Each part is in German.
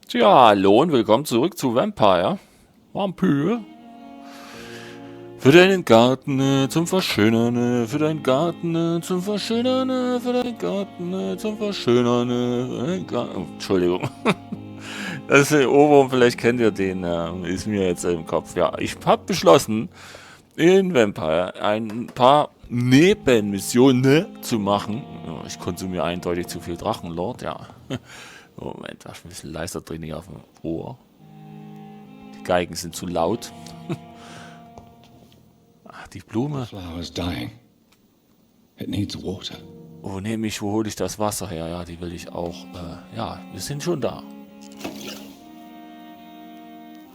Tja, hallo und willkommen zurück zu Vampyr. Vampyr. Für deinen Garten zum Verschönern, für deinen Garten zum Verschönern, für deinen Garten zum Verschönern. Entschuldigung. Das ist der Ohrwurm, vielleicht kennt ihr den, ist mir jetzt im Kopf. Ja, ich habe beschlossen, in Vampyr ein paar Nebenmissionen zu machen. Ja, ich konsumiere eindeutig zu viel Drachenlord, ja. Moment, da ist ein bisschen leiser drin hier auf dem Ohr. Die Geigen sind zu laut. Ach, die Blume. Flower's dying. It needs water. Oh, nämlich, wo hole ich das Wasser her? Ja, die will ich auch. Ja, wir sind schon da.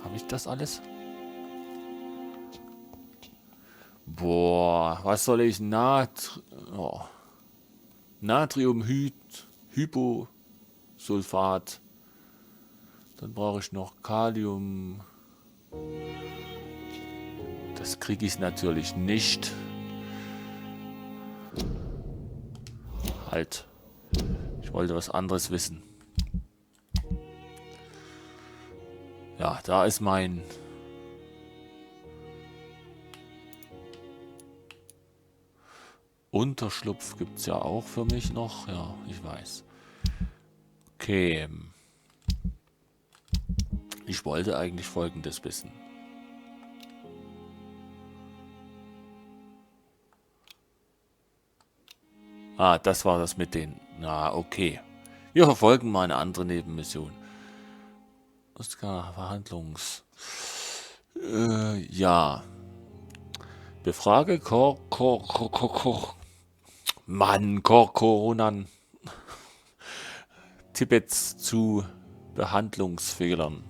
Habe ich das alles? Boah, was soll ich? Natriumhyposulfat. Dann brauche ich noch Kalium. Das kriege ich natürlich nicht. Halt. Ich wollte was anderes wissen. Ja, da ist mein... Unterschlupf gibt es ja auch für mich noch. Ja, ich weiß. Okay. Ich wollte eigentlich Folgendes wissen. Ah, das war das mit den... Na, okay. Wir verfolgen mal eine andere Nebenmission. Verhandlungs... ja. Befrage Korkonan Tibets zu Behandlungsfehlern.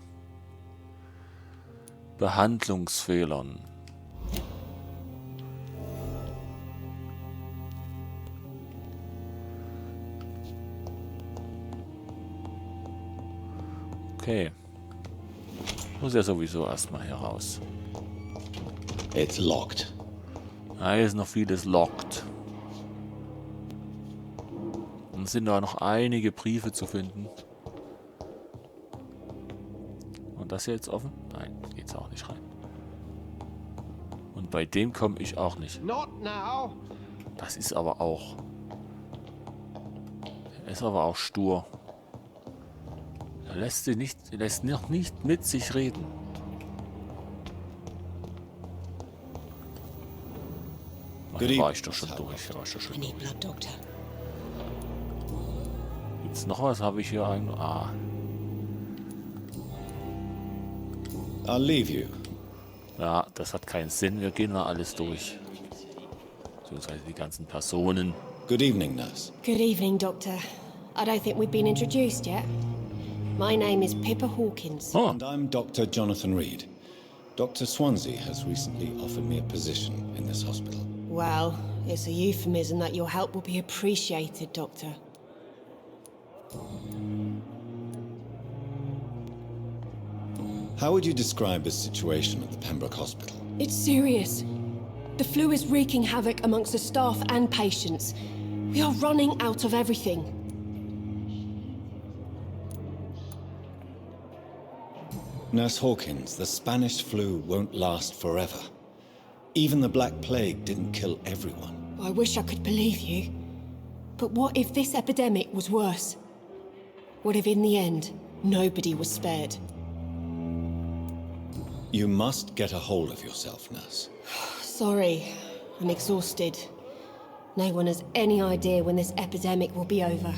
Okay. Muss ja sowieso erstmal hier raus. It's locked. Ah, hier ist noch vieles locked. Und sind da noch einige Briefe zu finden. Und das hier jetzt offen? Nein, geht's auch nicht rein. Und bei dem komme ich auch nicht. Not now. Das ist aber auch... Er ist aber auch stur. Er lässt noch nicht mit sich reden. War ich doch schon durch. I need blood, Doctor. Gibt's noch was? Habe ich hier ein... Ah. I'll leave you. Ja, das hat keinen Sinn. Wir gehen mal alles durch. Beziehungsweise die ganzen Personen. Good evening, nurse. Good evening, Doctor. I don't think we've been introduced yet. My name is Pippa Hawkins. Oh, And I'm Dr. Jonathan Reed. Dr. Swansea has recently offered me a position in this hospital. Well, it's a euphemism that your help will be appreciated, Doctor. How would you describe the situation at the Pembroke Hospital? It's serious. The flu is wreaking havoc amongst the staff and patients. We are running out of everything. Nurse Hawkins, the Spanish flu won't last forever. Even the Black Plague didn't kill everyone. I wish I could believe you. But what if this epidemic was worse? What if in the end, nobody was spared? You must get a hold of yourself, nurse. Sorry, I'm exhausted. No one has any idea when this epidemic will be over.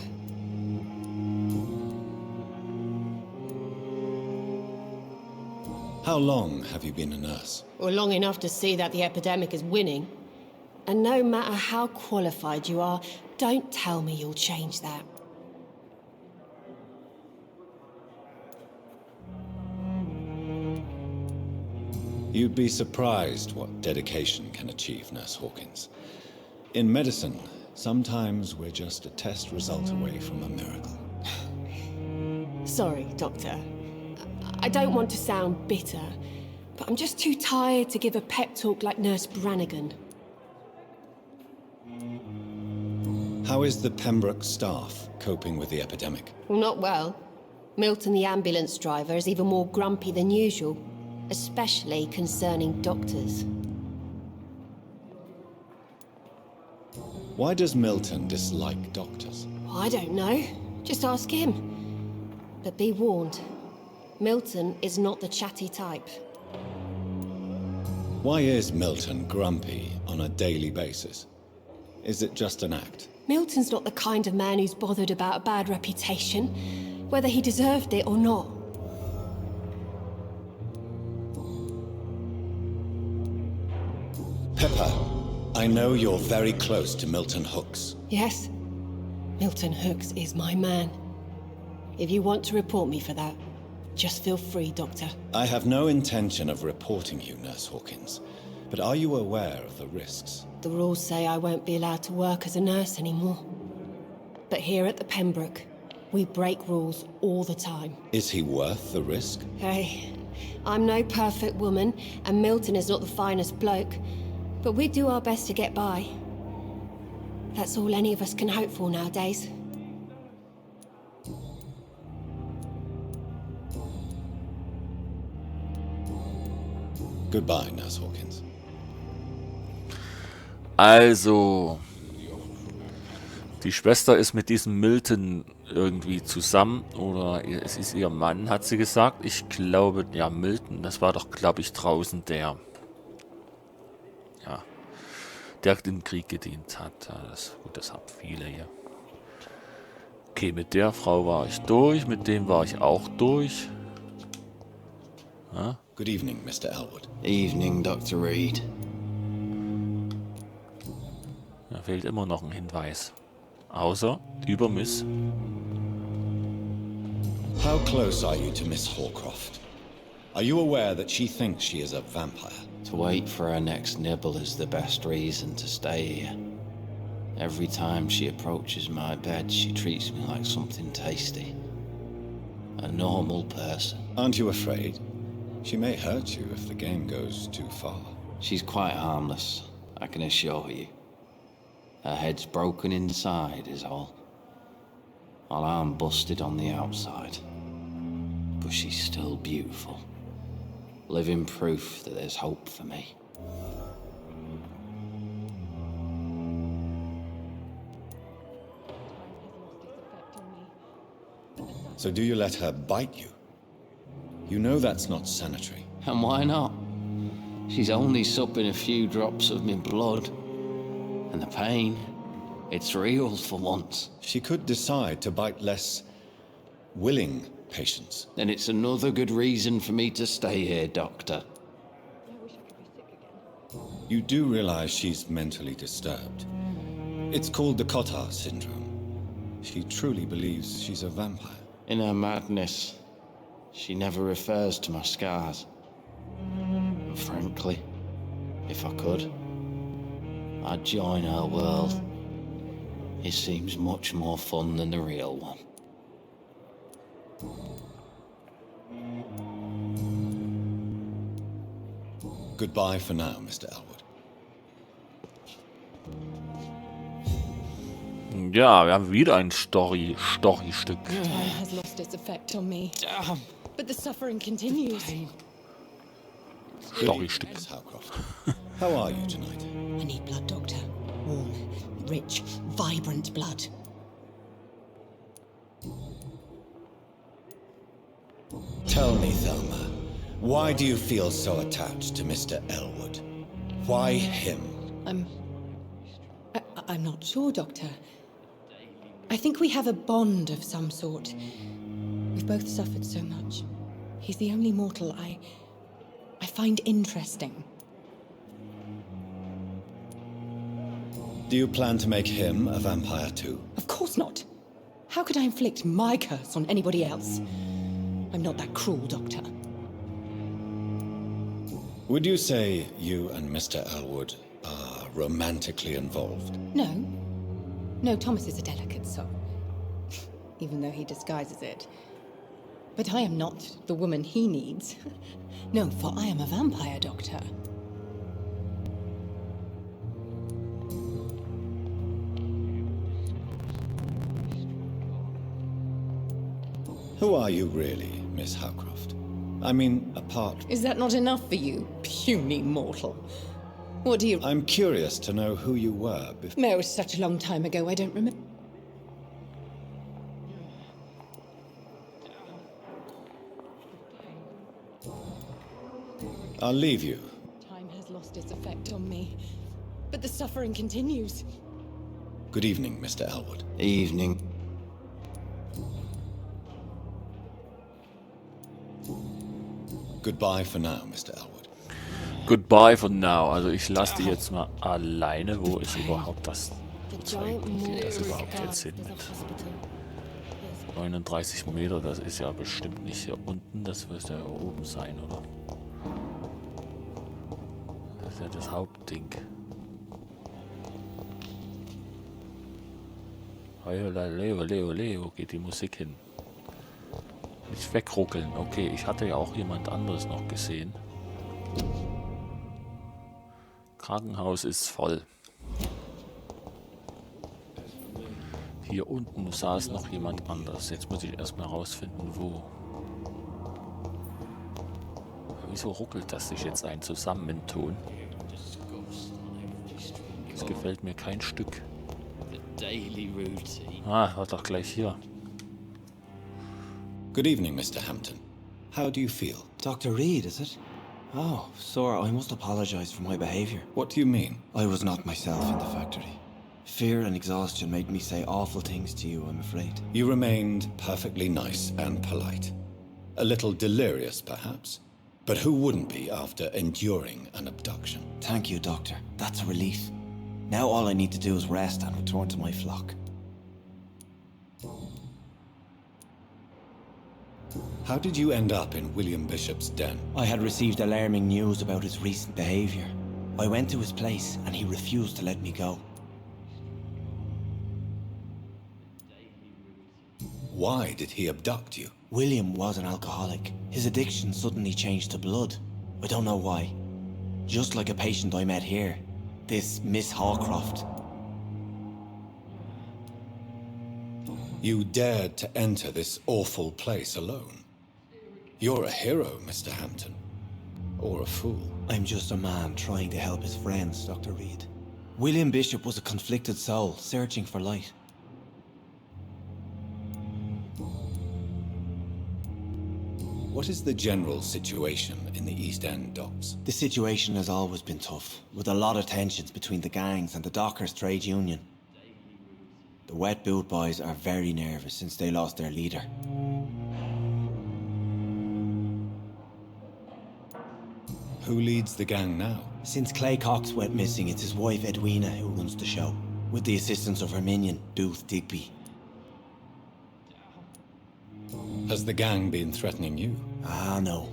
How long have you been a nurse? Or long enough to see that the epidemic is winning. And no matter how qualified you are, don't tell me you'll change that. You'd be surprised what dedication can achieve, Nurse Hawkins. In medicine, sometimes we're just a test result away from a miracle. Sorry, Doctor. I don't want to sound bitter, but I'm just too tired to give a pep talk like Nurse Brannigan. How is the Pembroke staff coping with the epidemic? Well, not well. Milton, the ambulance driver, is even more grumpy than usual, especially concerning doctors. Why does Milton dislike doctors? I don't know. Just ask him. But be warned, Milton is not the chatty type. Why is Milton grumpy on a daily basis? Is it just an act? Milton's not the kind of man who's bothered about a bad reputation, whether he deserved it or not. Pepper, I know you're very close to Milton Hooks. Yes, Milton Hooks is my man. If you want to report me for that, just feel free, Doctor. I have no intention of reporting you, Nurse Hawkins. But are you aware of the risks? The rules say I won't be allowed to work as a nurse anymore. But here at the Pembroke, we break rules all the time. Is he worth the risk? Hey, I'm no perfect woman, and Milton is not the finest bloke. But we do our best to get by. That's all any of us can hope for nowadays. Goodbye, Nurse Hawkins. Also, die Schwester ist mit diesem Milton irgendwie zusammen, oder es ist ihr Mann, hat sie gesagt. Ich glaube, ja, Milton, das war doch, glaube ich, draußen der den Krieg gedient hat. Ja, gut, das haben viele hier. Okay, mit der Frau war ich durch, mit dem war ich auch durch. Ja. Good evening, Mr. Elwood. Evening, Dr. Reed. Da fehlt immer noch ein Hinweis. Außer über Miss. How close are you to Miss Hawcroft? Are you aware that she thinks she is a vampire? To wait for her next nibble is the best reason to stay here. Every time she approaches my bed, she treats me like something tasty. A normal person. Aren't you afraid? She may hurt you if the game goes too far. She's quite harmless, I can assure you. Her head's broken inside is all. While I'm busted on the outside. But she's still beautiful. Living proof that there's hope for me. So do you let her bite you? You know that's not sanitary. And why not? She's only supping a few drops of me blood. And the pain, it's real for once. She could decide to bite less willing patients. Then it's another good reason for me to stay here, Doctor. You do realize she's mentally disturbed. It's called the Cotard syndrome. She truly believes she's a vampire. In her madness, she never refers to my scars. And frankly, if I could, I'd join her world. It seems much more fun than the real one. Goodbye for now, Mr. Elwood. Ja, wir haben wieder ein Story-Stück. Time has lost its effect on me, Damn! but the suffering continues. Story-Stück. Miss Hawcroft. How are you tonight? I need blood, Doctor. Warm, rich, vibrant blood. Tell me, Thelma, why do you feel so attached to Mr. Elwood? Why him? I'm not sure, Doctor. I think we have a bond of some sort. We've both suffered so much. He's the only mortal I find interesting. Do you plan to make him a vampire too? Of course not. How could I inflict my curse on anybody else? I'm not that cruel, Doctor. Would you say you and Mr. Elwood are romantically involved? No. No, Thomas is a delicate soul. Even though he disguises it. But I am not the woman he needs. No, for I am a vampire, Doctor. Who are you really, Miss Howcroft? I mean, apart... Is that not enough for you, puny mortal? What do you... I'm curious to know who you were before... No, it was such a long time ago, I don't remember. I'll leave you. Time has lost its effect on me. But the suffering continues. Good evening, Mr. Elwood. Evening. Goodbye for now, Mr. Elwood. Goodbye for now. Also ich lasse die jetzt mal alleine. Wo ist überhaupt das? The Zeug? giant Wo geht das moors überhaupt jetzt hin is a mit? hospital. 39 Meter, das ist ja bestimmt nicht hier unten. Das wird ja hier oben sein, oder? Das ist ja das Hauptding. Leo, wo geht die Musik hin? Nicht wegruckeln. Okay, ich hatte ja auch jemand anderes noch gesehen. Krankenhaus ist voll. Hier unten saß noch jemand anders. Jetzt muss ich erstmal rausfinden, wo. Wieso ruckelt das sich jetzt ein Zusammenton? Das gefällt mir kein Stück. Ah, war doch gleich hier. Good evening, Mr. Hampton. How do you feel? Dr. Reed, is it? Oh, sir, I must apologize for my behavior. What do you mean? I was not myself in the factory. Fear and exhaustion made me say awful things to you, I'm afraid. You remained perfectly nice and polite. A little delirious, perhaps. But who wouldn't be after enduring an abduction? Thank you, Doctor. That's a relief. Now all I need to do is rest and return to my flock. How did you end up in William Bishop's den? I had received alarming news about his recent behavior. I went to his place and he refused to let me go. Why did he abduct you? William was an alcoholic. His addiction suddenly changed to blood. I don't know why. Just like a patient I met here. This Miss Hawcroft. You dared to enter this awful place alone. You're a hero, Mr. Hampton. Or a fool. I'm just a man trying to help his friends, Dr. Reed. William Bishop was a conflicted soul, searching for light. What is the general situation in the East End docks? The situation has always been tough, with a lot of tensions between the gangs and the dockers' trade union. The wet boot boys are very nervous since they lost their leader. Who leads the gang now? Since Clay Cox went missing, it's his wife Edwina who runs the show, with the assistance of her minion, Dooth Digby. Has the gang been threatening you? Ah, no.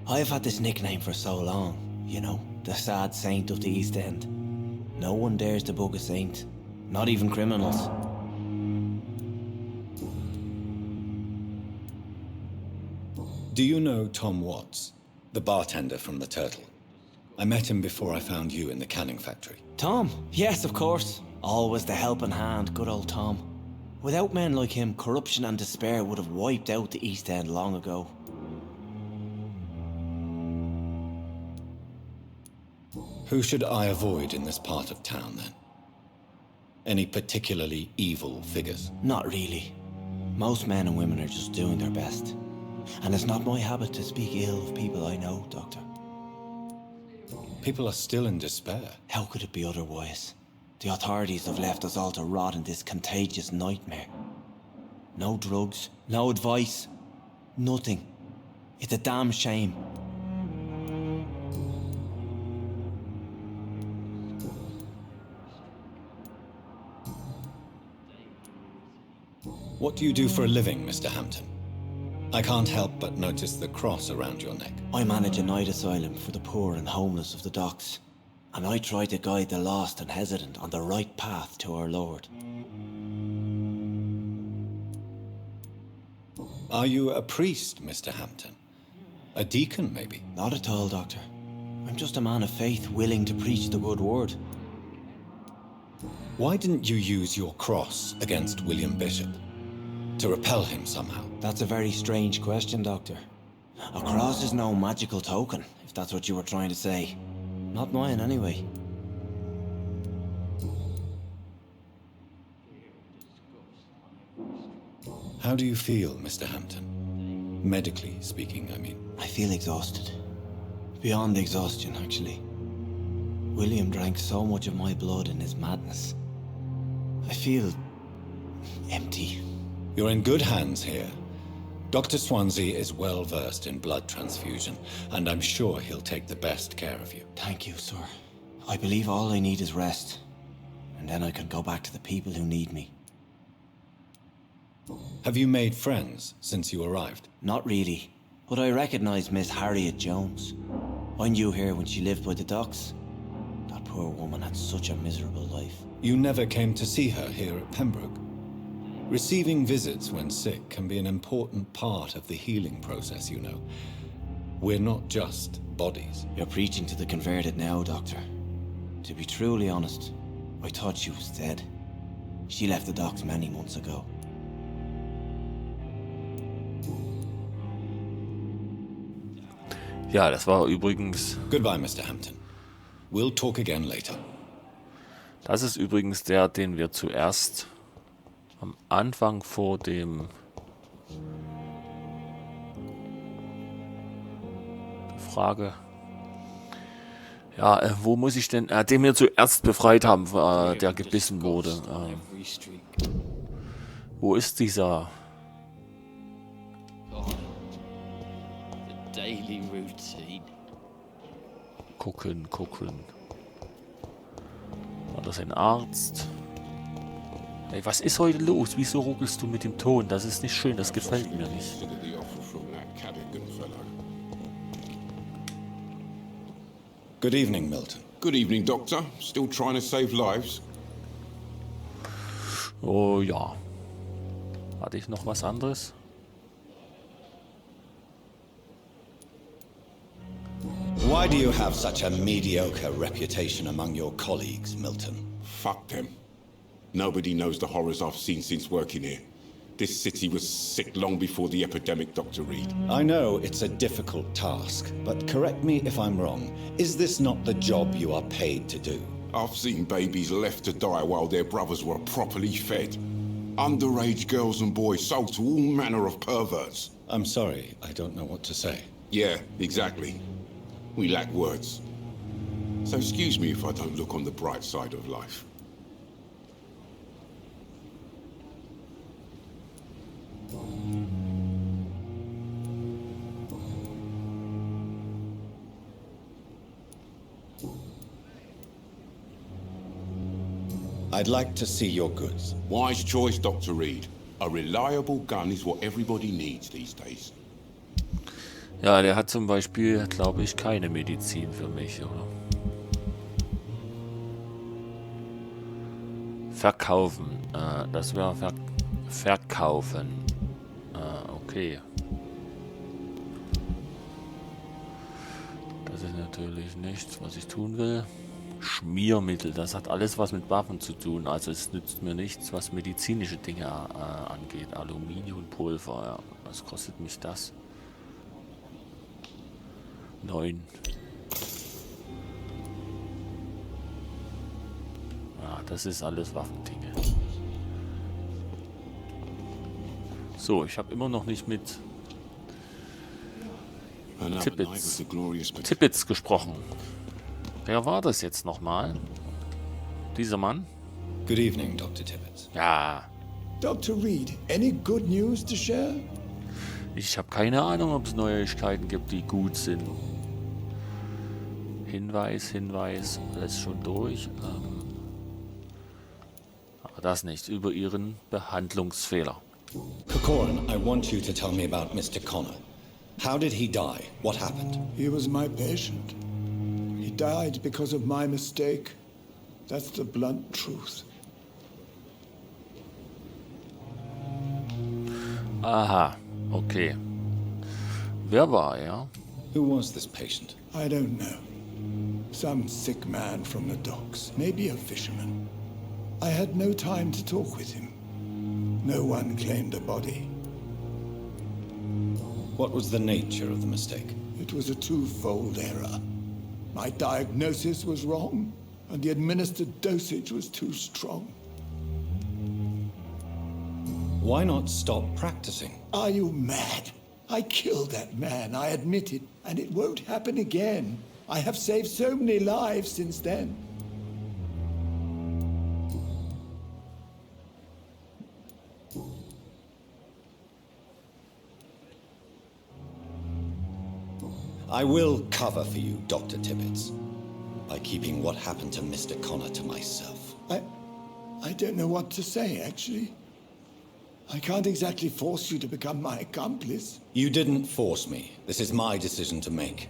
I've had this nickname for so long, you know, the sad saint of the East End. No one dares to bug a saint, not even criminals. Do you know Tom Watts, the bartender from the Turtle? I met him before I found you in the canning factory. Tom? Yes, of course. Always the helping hand, good old Tom. Without men like him, corruption and despair would have wiped out the East End long ago. Who should I avoid in this part of town, then? Any particularly evil figures? Not really. Most men and women are just doing their best. And it's not my habit to speak ill of people I know, Doctor. People are still in despair. How could it be otherwise? The authorities have left us all to rot in this contagious nightmare. No drugs, no advice, nothing. It's a damn shame. What do you do for a living, Mr. Hampton? I can't help but notice the cross around your neck. I manage a night asylum for the poor and homeless of the docks. And I try to guide the lost and hesitant on the right path to our Lord. Are you a priest, Mr. Hampton? A deacon, maybe? Not at all, Doctor. I'm just a man of faith willing to preach the good word. Why didn't you use your cross against William Bishop? To repel him somehow? That's a very strange question, Doctor. A cross is no magical token, if that's what you were trying to say. Not mine, anyway. How do you feel, Mr. Hampton? Medically speaking, I mean. I feel exhausted. Beyond exhaustion, actually. William drank so much of my blood in his madness. I feel empty. You're in good hands here. Dr. Swansea is well versed in blood transfusion, and I'm sure he'll take the best care of you. Thank you, sir. I believe all I need is rest. And then I can go back to the people who need me. Have you made friends since you arrived? Not really, but I recognize Miss Harriet Jones. I knew her when she lived by the docks. That poor woman had such a miserable life. You never came to see her here at Pembroke. Receiving visits when sick can be an important part of the healing process, you know. We're not just bodies. You're preaching to the converted now, Doctor. To be truly honest, I thought she was dead. She left the docks many months ago. Ja, das war übrigens... Goodbye, Mr. Hampton. We'll talk again later. Das ist übrigens der, den wir zuerst am Anfang vor dem... Die Frage... Ja, wo muss ich denn... den wir zuerst befreit haben, der gebissen wurde. Wo ist dieser... Daily routine. Gucken. War das ein Arzt? Ey, was ist heute los? Wieso ruckelst du mit dem Ton? Das ist nicht schön, das gefällt mir nicht. Good evening, Milton. Good evening, Doctor. Still trying to save lives? Oh ja. Hatte ich noch was anderes? Why do you have such a mediocre reputation among your colleagues, Milton? Fuck them. Nobody knows the horrors I've seen since working here. This city was sick long before the epidemic, Dr. Reed. I know it's a difficult task, but correct me if I'm wrong. Is this not the job you are paid to do? I've seen babies left to die while their brothers were properly fed. Underage girls and boys sold to all manner of perverts. I'm sorry, I don't know what to say. Yeah, exactly. We lack words. So excuse me if I don't look on the bright side of life. I'd like to see your goods. Wise choice, Dr. Reed. A reliable gun is what everybody needs these days. Ja, der hat zum Beispiel, glaube ich, keine Medizin für mich, oder? Verkaufen. Das wäre verkaufen. Okay. Das ist natürlich nichts, was ich tun will. Schmiermittel, das hat alles was mit Waffen zu tun. Also es nützt mir nichts, was medizinische Dinge angeht. Aluminiumpulver, ja. Was kostet mich das? 9. Ja, das ist alles Waffendinge. So, ich habe immer noch nicht mit Tippets gesprochen. Wer war das jetzt nochmal? Dieser Mann? Good evening, Dr. Tippett. Ja. Dr. Reed, any good news to share? Ich habe keine Ahnung, ob es Neuigkeiten gibt, die gut sind. Hinweis, alles schon durch. Aber das nicht, über Ihren Behandlungsfehler. Corcoran, I want you to tell me about Mr. Connor. How did he die? What happened? He was my patient. He died because of my mistake. That's the blunt truth. Aha, okay. Wer war er? Who was this patient? I don't know. Some sick man from the docks, maybe a fisherman. I had no time to talk with him. No one claimed a body. What was the nature of the mistake? It was a twofold error. My diagnosis was wrong, and the administered dosage was too strong. Why not stop practicing? Are you mad? I killed that man, I admit it, and it won't happen again. I have saved so many lives since then. I will cover for you, Dr. Tibbets, by keeping what happened to Mr. Connor to myself. I don't know what to say, actually. I can't exactly force you to become my accomplice. You didn't force me. This is my decision to make.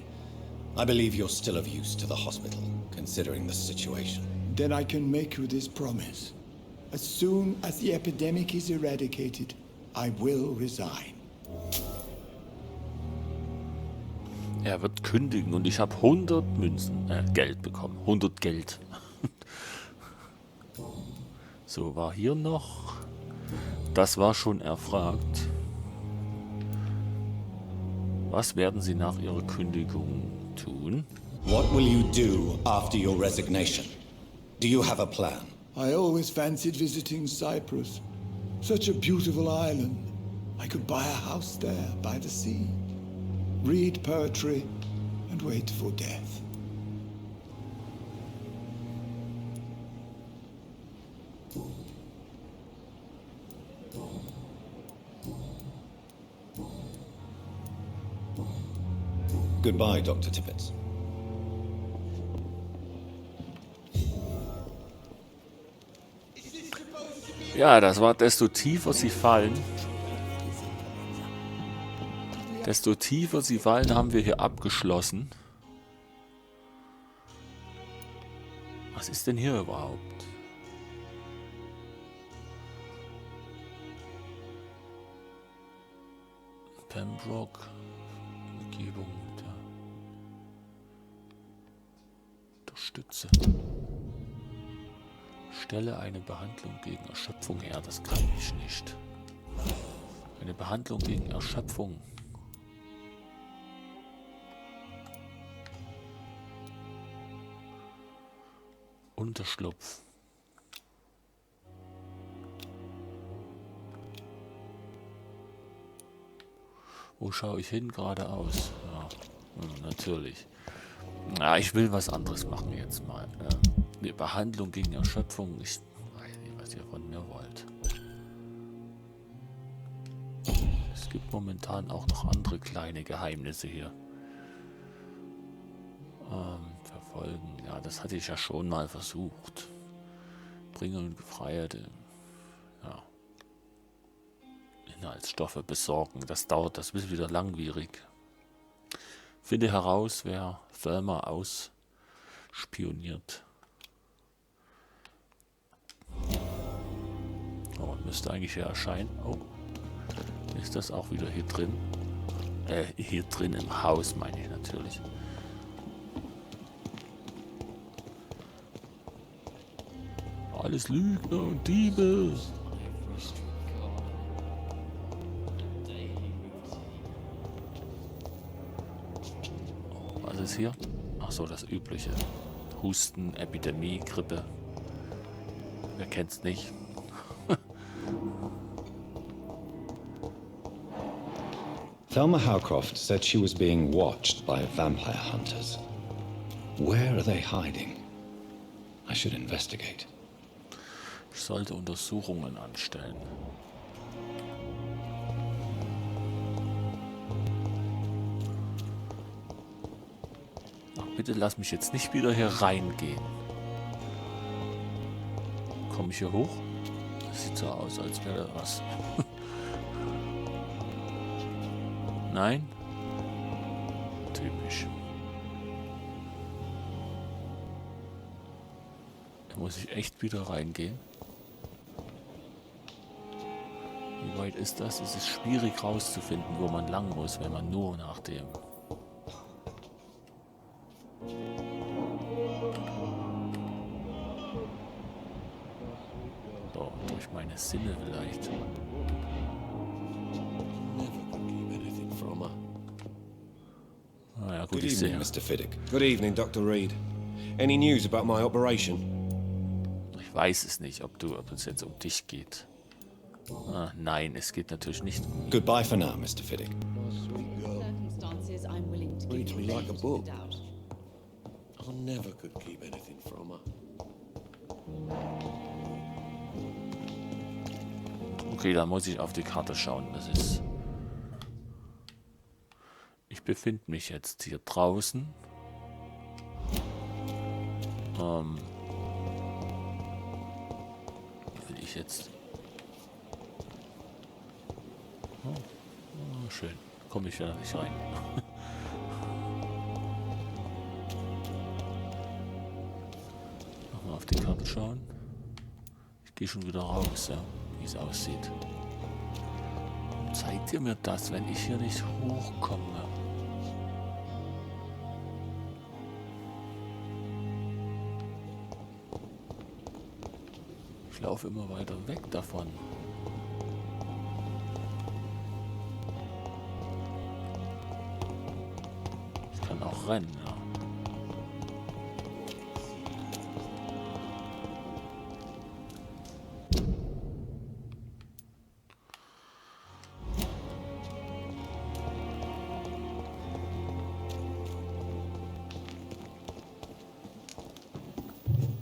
I believe you're still of use to the hospital, considering the situation. Then I can make you this promise. As soon as the epidemic is eradicated, I will resign. Er wird kündigen und ich habe 100 Münzen, Geld bekommen. 100 Geld. So, war hier noch... Das war schon erfragt. Was werden Sie nach Ihrer Kündigung tun? What will you do after your resignation? Do you have a plan? I always fancied visiting Cyprus. Such a beautiful island. I could buy a house there by the sea. Read poetry and wait for death. Goodbye, Dr. Tibbets. Ja, das war desto tiefer sie fallen. Desto tiefer sie fallen, haben wir hier abgeschlossen. Was ist denn hier überhaupt? Pembroke, Umgebung der Stütze. Stelle eine Behandlung gegen Erschöpfung her, das kann ich nicht. Eine Behandlung gegen Erschöpfung. Unterschlupf. Wo schaue ich hin? Geradeaus. Ja, natürlich. Ja, ich will was anderes machen jetzt mal. Eine Behandlung gegen Erschöpfung. Ich weiß nicht, was ihr von mir wollt. Es gibt momentan auch noch andere kleine Geheimnisse hier. Verfolgen. Ja, das hatte ich ja schon mal versucht. Bringen und Gefreierte. Ja. Inhaltsstoffe besorgen. Das dauert, das ist wieder langwierig. Finde heraus, wer Thelma ausspioniert. Oh, müsste eigentlich hier erscheinen. Oh. Ist das auch wieder hier drin? Hier drin im Haus meine ich natürlich. Alles Lügner und Diebe. Was ist hier? Ach so, das übliche. Husten, Epidemie, Grippe. Wer kennt's nicht? Thelma Howcroft said she was being watched by vampire hunters. Where are they hiding? I should investigate. Ich sollte Untersuchungen anstellen. Ach, bitte lass mich jetzt nicht wieder hier reingehen. Komme ich hier hoch? Das sieht so aus, als wäre da was. Nein? Typisch. Da muss ich echt wieder reingehen. Wie weit ist das? Es ist schwierig rauszufinden, wo man lang muss, wenn man nur nach dem... So, durch meine Sinne vielleicht. Never could keep anything from her. gut, Good ich evening, sehe. Mr. Fiddick. Good evening, Dr. Reed. Any news about my operation? Ich weiß es nicht, ob es jetzt um dich geht. Ah, nein, es geht natürlich nicht um ihn. Goodbye for now, Mr. Fiddick. Circumstances, I'm willing to Reads give me the like a benefit of book. the doubt. I never could keep anything from her. Okay, dann muss ich auf die Karte schauen. Das ist... Ich befinde mich jetzt hier draußen. Will ich jetzt... Oh, schön. Komme ich wieder nicht rein. Nochmal auf die Karte schauen. Ich gehe schon wieder raus, ja, wie es aussieht. Zeigt ihr mir das, wenn ich hier nicht hochkomme? Ich laufe immer weiter weg davon. Ich kann auch rennen, ja.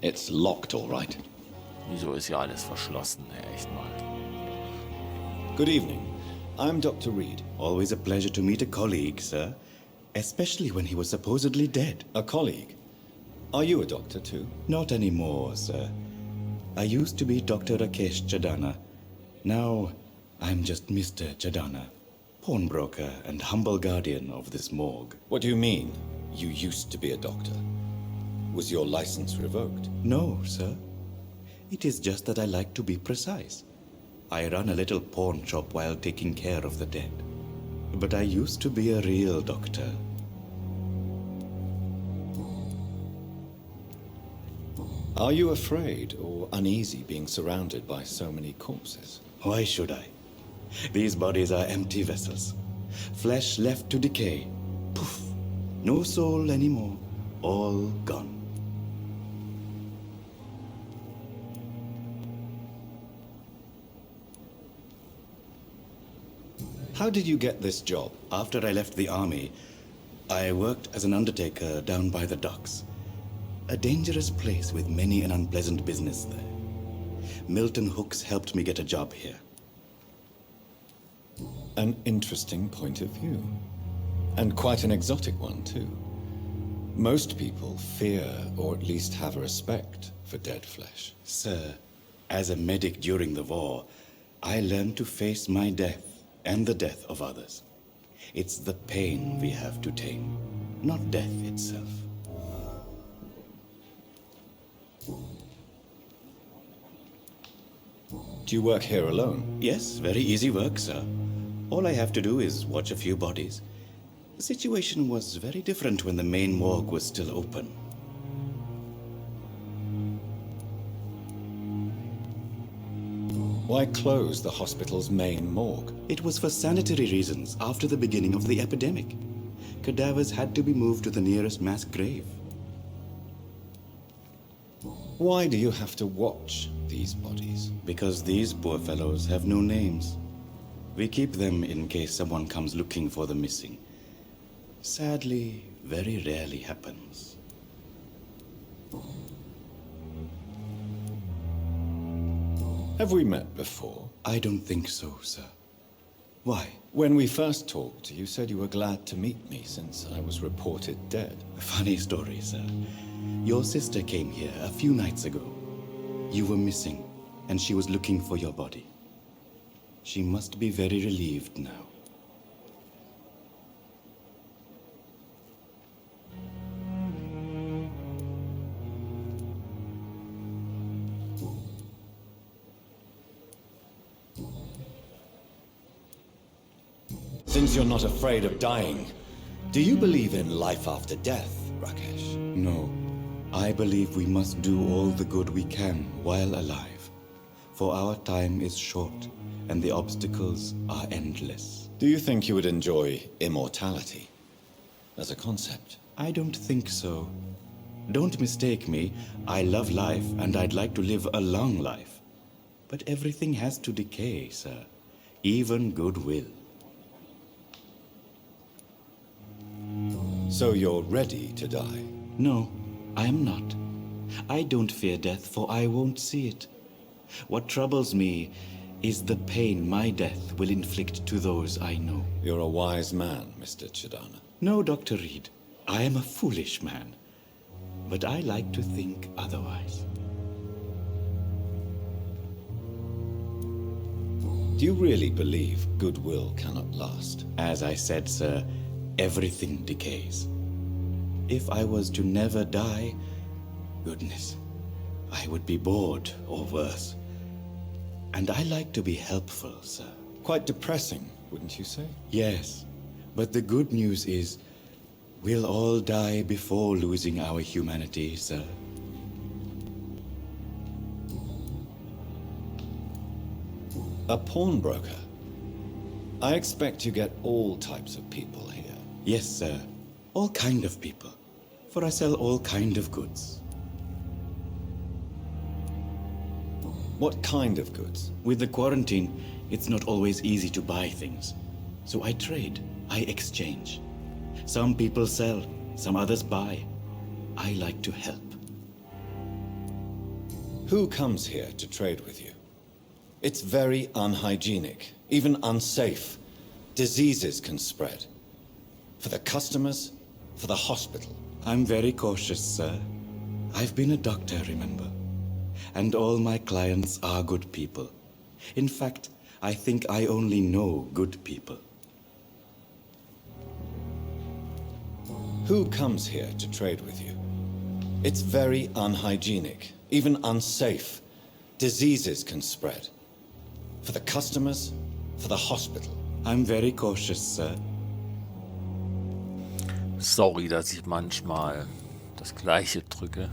It's locked, all right. Wieso ist hier alles verschlossen? Ja, echt mal. Good evening. I'm Dr. Reed. Always a pleasure to meet a colleague, sir. Especially when he was supposedly dead. A colleague. Are you a doctor too? Not anymore, sir. I used to be Dr. Rakesh Chadana. Now, I'm just Mr. Chadana, pawnbroker and humble guardian of this morgue. What do you mean, you used to be a doctor? Was your license revoked? No, sir. It is just that I like to be precise. I run a little pawn shop while taking care of the dead. But I used to be a real doctor. Are you afraid or uneasy being surrounded by so many corpses? Why should I? These bodies are empty vessels. Flesh left to decay. Poof. No soul anymore. All gone. How did you get this job? After I left the army, I worked as an undertaker down by the docks. A dangerous place with many an unpleasant business there. Milton Hooks helped me get a job here. An interesting point of view. And quite an exotic one, too. Most people fear, or at least have a respect, for dead flesh. Sir, as a medic during the war, I learned to face my death and the death of others. It's the pain we have to tame, not death itself. Do you work here alone? Yes, very easy work, sir. All I have to do is watch a few bodies. The situation was very different when the main morgue was still open. Why close the hospital's main morgue? It was for sanitary reasons after the beginning of the epidemic. Cadavers had to be moved to the nearest mass grave. Why do you have to watch these bodies? Because these poor fellows have no names. We keep them in case someone comes looking for the missing. Sadly, very rarely happens. Have we met before? I don't think so, sir. Why? When we first talked, you said you were glad to meet me since I was reported dead. A funny story, sir. Your sister came here a few nights ago. You were missing, and she was looking for your body. She must be very relieved now. Since you're not afraid of dying, do you believe in life after death, Rakesh? No. I believe we must do all the good we can while alive. For our time is short, and the obstacles are endless. Do you think you would enjoy immortality? as a concept. I don't think so. Don't mistake me. I love life and I'd like to live a long life. But everything has to decay, sir. Even goodwill. So you're ready to die? No, I am not. I don't fear death, for I won't see it. What troubles me is the pain my death will inflict to those I know. You're a wise man, Mr. Chidana. No, Dr. Reed. I am a foolish man. But I like to think otherwise. Do you really believe goodwill cannot last? As I said, sir, everything decays. If I was to never die, goodness, I would be bored or worse. And I like to be helpful, sir. Quite depressing, wouldn't you say? Yes, but the good news is we'll all die before losing our humanity, sir. A pawnbroker? I expect you get all types of people here. Yes, sir. All kind of people. For I sell all kind of goods. What kind of goods? With the quarantine, it's not always easy to buy things. So I trade. I exchange. Some people sell, some others buy. I like to help. Who comes here to trade with you? It's very unhygienic, even unsafe. Diseases can spread. For the customers, for the hospital. I'm very cautious, sir. I've been a doctor, remember? And all my clients are good people. In fact, I think I only know good people. Who comes here to trade with you? It's very unhygienic, even unsafe. Diseases can spread. For the customers, for the hospital. I'm very cautious, sir. Sorry, dass ich manchmal das Gleiche drücke.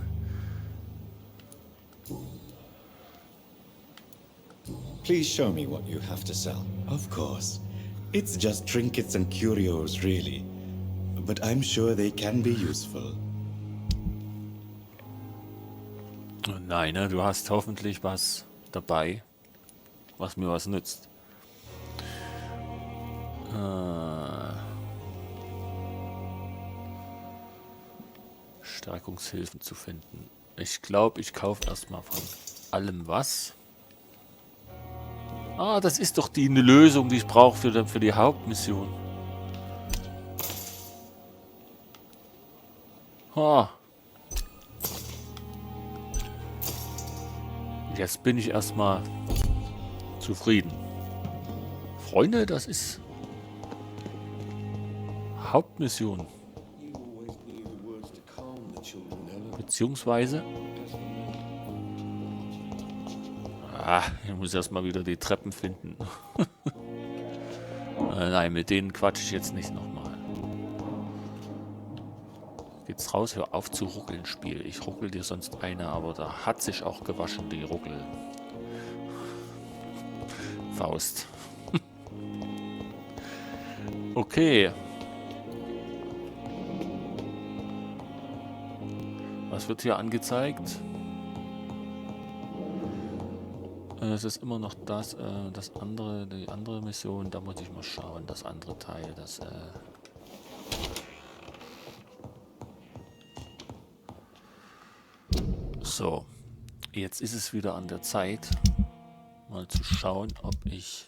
Please show me what you have to sell. Of course. It's just trinkets and curios, really. But I'm sure they can be useful. Oh nein, ne? Du hast hoffentlich was dabei, was mir was nützt. Stärkungshilfen zu finden. Ich glaube, ich kaufe erstmal von allem was. Ah, das ist doch die eine Lösung, die ich brauche für die Hauptmission. Ha. Jetzt bin ich erstmal zufrieden. Freunde, das ist Hauptmission. Beziehungsweise... ich muss erstmal wieder die Treppen finden. Nein, mit denen quatsche ich jetzt nicht nochmal. Geht's raus, hör auf zu ruckeln, Spiel. Ich ruckel dir sonst eine, aber da hat sich auch gewaschen, die Ruckel. Faust. Okay. Was wird hier angezeigt? Es ist immer noch das andere, die andere Mission. Da muss ich mal schauen, das andere Teil, das So, jetzt ist es wieder an der Zeit, mal zu schauen, ob ich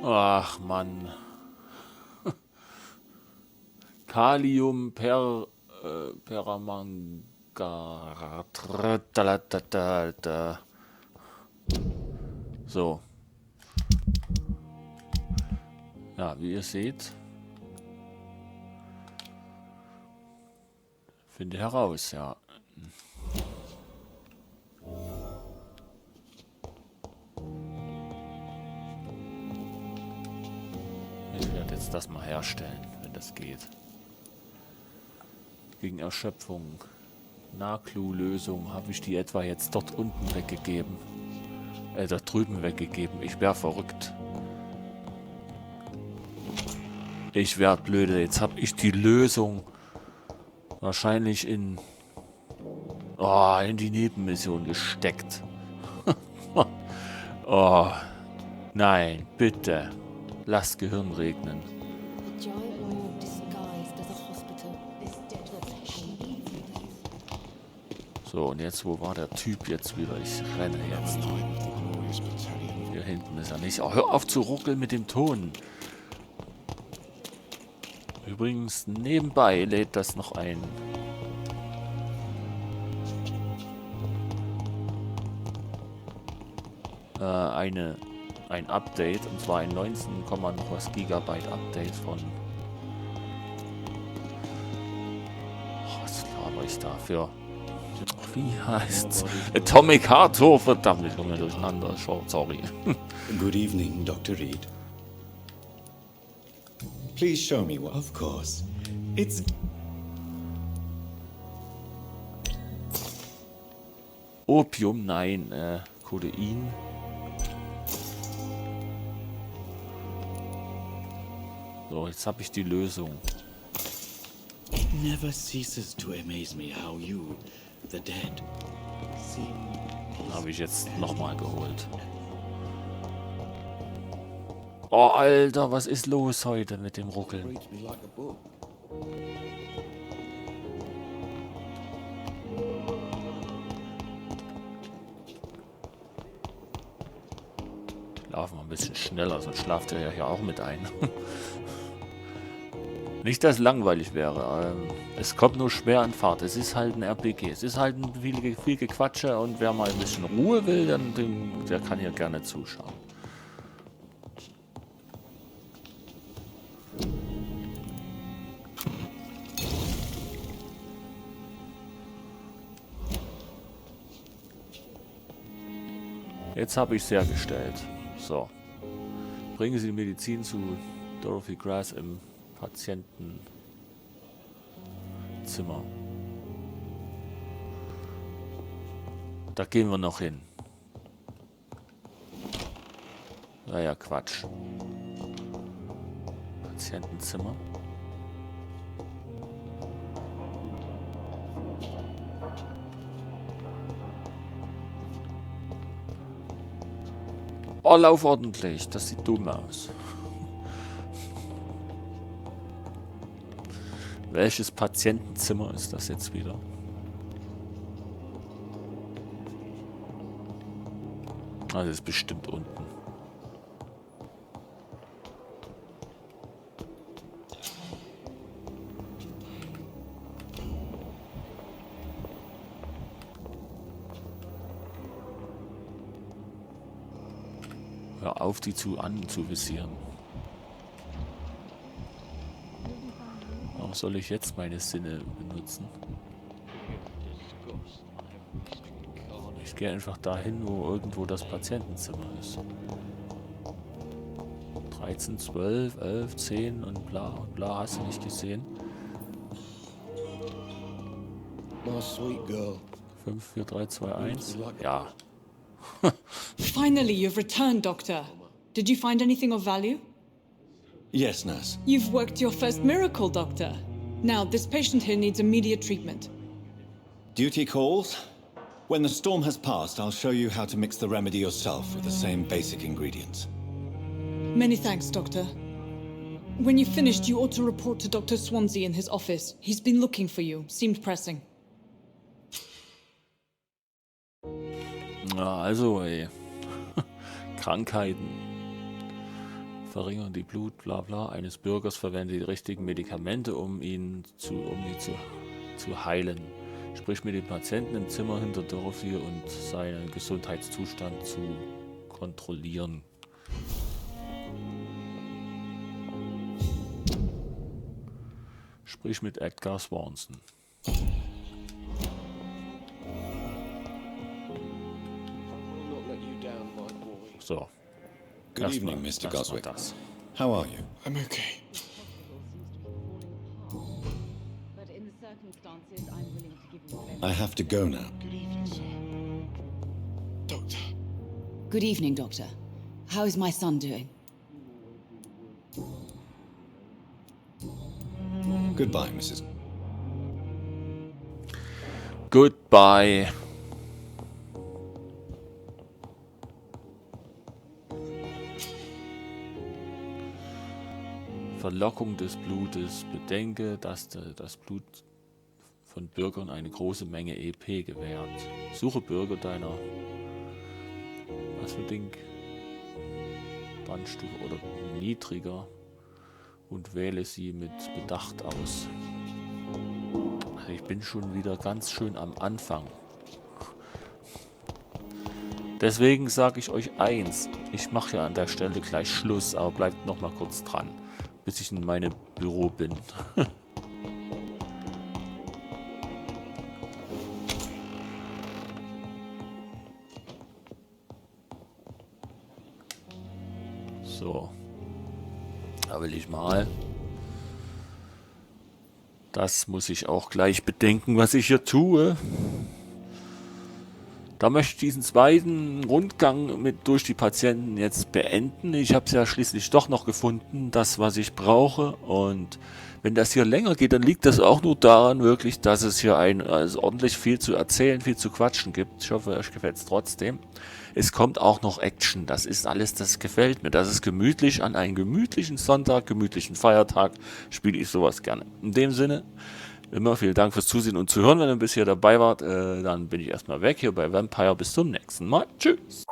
ach Mann. Kalium Peramangat. So. Ja, wie ihr seht. Finde heraus, ja. Ich werde jetzt das mal herstellen, wenn das geht. Gegen Erschöpfung. Naglu-Lösung. Habe ich die etwa jetzt dort unten weggegeben? Dort drüben weggegeben. Ich wäre verrückt. Ich werde blöde. Jetzt habe ich die Lösung wahrscheinlich in die Nebenmission gesteckt. Oh, nein, bitte. Lasst Gehirn regnen. The giant morgue disguised as a hospital. This dead flesh. So, und jetzt, wo war der Typ jetzt wieder? Ich renne jetzt. Hier hinten ist er nicht. Oh, hör auf zu ruckeln mit dem Ton. Übrigens, nebenbei lädt das noch ein. Ein Update, und zwar ein 19, noch was Gigabyte Update von... was laber ich dafür? Wie heißt's? Atomic Heart, verdammt, ich komme mir durcheinander. Sorry. Good evening, Dr. Reed. Please show me what. Of course. It's... Opium, nein, Codein. So, jetzt habe ich die Lösung. It never ceases to amaze me how you, the dead, seem... Habe ich jetzt nochmal geholt. Oh, Alter, was ist los heute mit dem Ruckeln? Laufen wir ein bisschen schneller, sonst schlaft er ja hier auch mit ein. Nicht, dass es langweilig wäre. Es kommt nur schwer an Fahrt. Es ist halt ein RPG. Es ist halt viel Gequatsche, und wer mal ein bisschen Ruhe will, der kann hier gerne zuschauen. Jetzt habe ich es hergestellt. So. Bringen Sie die Medizin zu Dorothy Grass im Patientenzimmer. Da gehen wir noch hin. Naja, Quatsch. Patientenzimmer. Oh, lauf ordentlich. Das sieht dumm aus. Welches Patientenzimmer ist das jetzt wieder? Ah, das ist bestimmt unten. Hör auf, die anzuvisieren. Warum soll ich jetzt meine Sinne benutzen? Ich gehe einfach dahin, wo irgendwo das Patientenzimmer ist. 13, 12, 11, 10 und bla, hast du nicht gesehen? My sweet girl. 5, 4, 3, 2, 1. Ja. Finally, you've returned, Doctor. Did you find anything of value? Yes, nurse. You've worked your first miracle, Doctor. Now, this patient here needs immediate treatment. Duty calls. When the storm has passed, I'll show you how to mix the remedy yourself with the same basic ingredients. Many thanks, Doctor. When you've finished, you ought to report to Dr. Swansea in his office. He's been looking for you. Seemed pressing. Ja, also, ey. Krankheiten. Verringern die Blut, bla bla, eines Bürgers, verwende die richtigen Medikamente, um ihn zu heilen. Sprich mit dem Patienten im Zimmer hinter Dorothy und seinen Gesundheitszustand zu kontrollieren. Sprich mit Edgar Swanson. So. Good evening, Mr. Goswick. How are you? I'm okay. But in the circumstances, I'm willing to give you the benefit I have to go now. Good evening, sir. Doctor. Good evening, Doctor. How is my son doing? Goodbye, Mrs. Goodbye. Verlockung des Blutes. Bedenke, dass das Blut von Bürgern eine große Menge EP gewährt. Suche Bürger deiner was für Ding? Bandstufe oder niedriger und wähle sie mit Bedacht aus. Also ich bin schon wieder ganz schön am Anfang. Deswegen sage ich euch eins. Ich mache ja an der Stelle gleich Schluss, aber bleibt noch mal kurz dran, bis ich in meinem Büro bin. So. Da will ich mal. Das muss ich auch gleich bedenken, was ich hier tue. Da möchte ich diesen zweiten Rundgang durch die Patienten jetzt beenden. Ich habe es ja schließlich doch noch gefunden, das, was ich brauche. Und wenn das hier länger geht, dann liegt das auch nur daran wirklich, dass es hier ordentlich viel zu erzählen, viel zu quatschen gibt. Ich hoffe, euch gefällt es trotzdem. Es kommt auch noch Action. Das ist alles, das gefällt mir. Das ist gemütlich. An einem gemütlichen Sonntag, gemütlichen Feiertag spiele ich sowas gerne. In dem Sinne, immer vielen Dank fürs Zusehen und Zuhören. Wenn ihr bis hier dabei wart, dann bin ich erstmal weg hier bei Vampyr. Bis zum nächsten Mal. Tschüss.